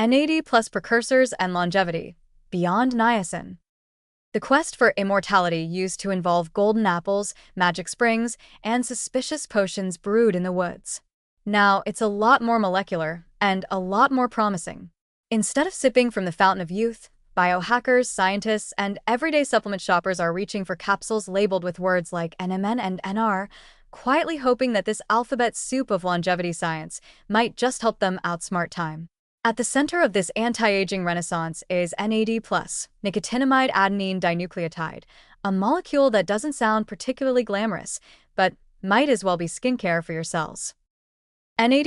NAD plus precursors and longevity, beyond niacin. The quest for immortality used to involve golden apples, magic springs, and suspicious potions brewed in the woods. Now, it's a lot more molecular and a lot more promising. Instead of sipping from the fountain of youth, biohackers, scientists, and everyday supplement shoppers are reaching for capsules labeled with words like NMN and NR, quietly hoping that this alphabet soup of longevity science might just help them outsmart time. At the center of this anti-aging renaissance is NAD+, nicotinamide adenine dinucleotide, a molecule that doesn't sound particularly glamorous, but might as well be skincare for your cells. NAD+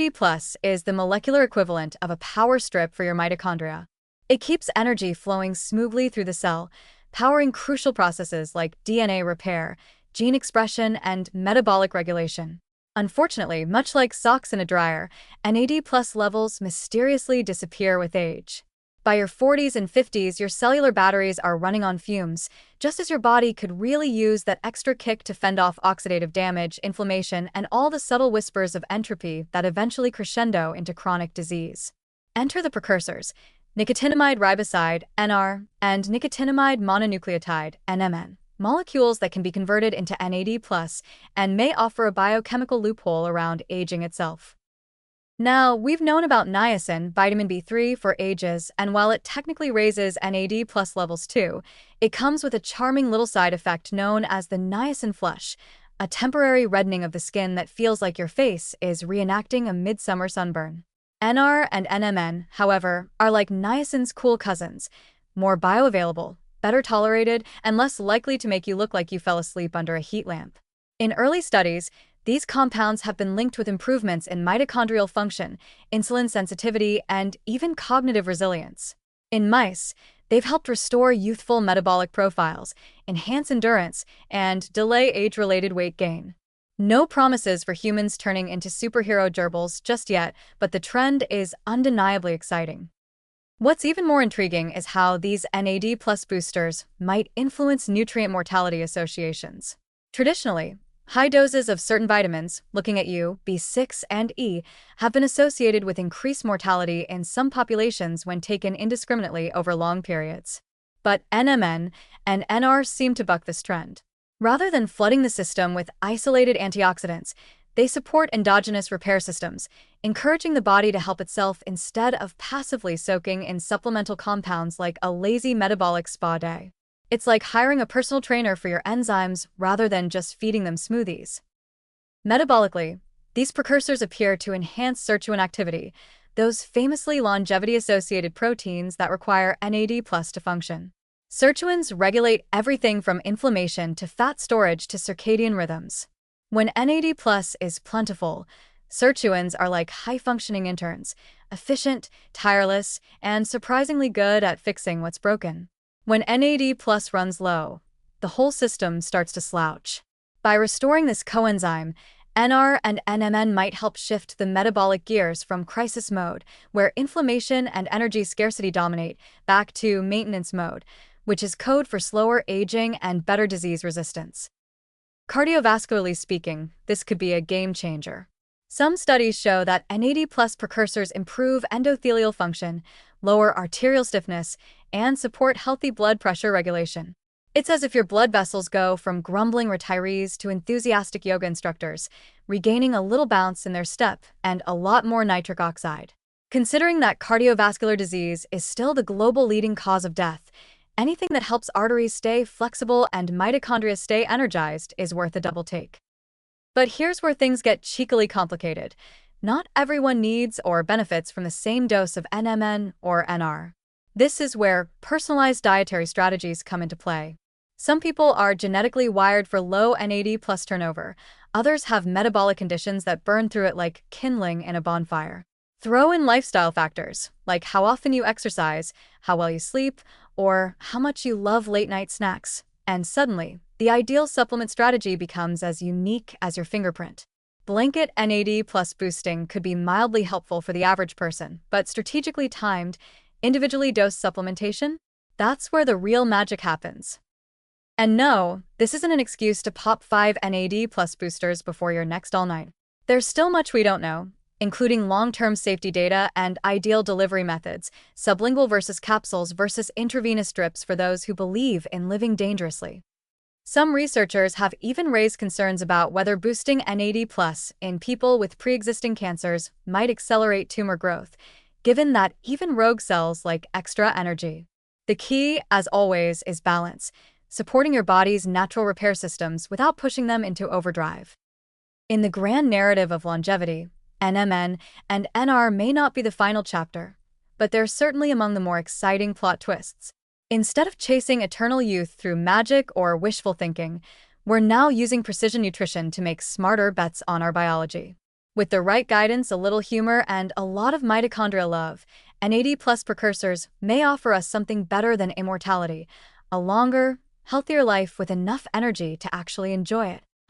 is the molecular equivalent of a power strip for your mitochondria. It keeps energy flowing smoothly through the cell, powering crucial processes like DNA repair, gene expression, and metabolic regulation. Unfortunately, much like socks in a dryer, NAD+ levels mysteriously disappear with age. By your 40s and 50s, your cellular batteries are running on fumes, just as your body could really use that extra kick to fend off oxidative damage, inflammation, and all the subtle whispers of entropy that eventually crescendo into chronic disease. Enter the precursors: nicotinamide riboside, NR, and nicotinamide mononucleotide, NMN. Molecules that can be converted into NAD+, and may offer a biochemical loophole around aging itself. Now, we've known about niacin, vitamin B3, for ages, and while it technically raises NAD+ levels too, it comes with a charming little side effect known as the niacin flush, a temporary reddening of the skin that feels like your face is reenacting a midsummer sunburn. NR and NMN, however, are like niacin's cool cousins, more bioavailable, better tolerated, and less likely to make you look like you fell asleep under a heat lamp. In early studies, these compounds have been linked with improvements in mitochondrial function, insulin sensitivity, and even cognitive resilience. In mice, they've helped restore youthful metabolic profiles, enhance endurance, and delay age-related weight gain. No promises for humans turning into superhero gerbils just yet, but the trend is undeniably exciting. What's even more intriguing is how these NAD+ boosters might influence nutrient mortality associations. Traditionally, high doses of certain vitamins, looking at you, B6 and E, have been associated with increased mortality in some populations when taken indiscriminately over long periods. But NMN and NR seem to buck this trend. Rather than flooding the system with isolated antioxidants, they support endogenous repair systems, encouraging the body to help itself instead of passively soaking in supplemental compounds like a lazy metabolic spa day. It's like hiring a personal trainer for your enzymes rather than just feeding them smoothies. Metabolically, these precursors appear to enhance sirtuin activity, those famously longevity-associated proteins that require NAD+ to function. Sirtuins regulate everything from inflammation to fat storage to circadian rhythms. When NAD+ is plentiful, sirtuins are like high-functioning interns, efficient, tireless, and surprisingly good at fixing what's broken. When NAD+ runs low, the whole system starts to slouch. By restoring this coenzyme, NR and NMN might help shift the metabolic gears from crisis mode, where inflammation and energy scarcity dominate, back to maintenance mode, which is code for slower aging and better disease resistance. Cardiovascularly speaking, this could be a game changer. Some studies show that NAD+ precursors improve endothelial function, lower arterial stiffness, and support healthy blood pressure regulation. It's as if your blood vessels go from grumbling retirees to enthusiastic yoga instructors, regaining a little bounce in their step and a lot more nitric oxide. Considering that cardiovascular disease is still the global leading cause of death, anything that helps arteries stay flexible and mitochondria stay energized is worth a double take. But here's where things get cheekily complicated. Not everyone needs or benefits from the same dose of NMN or NR. This is where personalized dietary strategies come into play. Some people are genetically wired for low NAD+ turnover. Others have metabolic conditions that burn through it like kindling in a bonfire. Throw in lifestyle factors, like how often you exercise, how well you sleep, or how much you love late-night snacks, and suddenly, the ideal supplement strategy becomes as unique as your fingerprint. Blanket NAD+ boosting could be mildly helpful for the average person, but strategically timed, individually dosed supplementation? That's where the real magic happens. And no, this isn't an excuse to pop 5 NAD+ boosters before your next all-night. There's still much we don't know, including long-term safety data and ideal delivery methods, sublingual versus capsules versus intravenous drips for those who believe in living dangerously. Some researchers have even raised concerns about whether boosting NAD+ in people with pre-existing cancers might accelerate tumor growth, given that even rogue cells like extra energy. The key, as always, is balance, supporting your body's natural repair systems without pushing them into overdrive. In the grand narrative of longevity, NMN and NR may not be the final chapter, but they're certainly among the more exciting plot twists. Instead of chasing eternal youth through magic or wishful thinking, we're now using precision nutrition to make smarter bets on our biology. With the right guidance, a little humor, and a lot of mitochondria love, NAD+ precursors may offer us something better than immortality, a longer, healthier life with enough energy to actually enjoy it.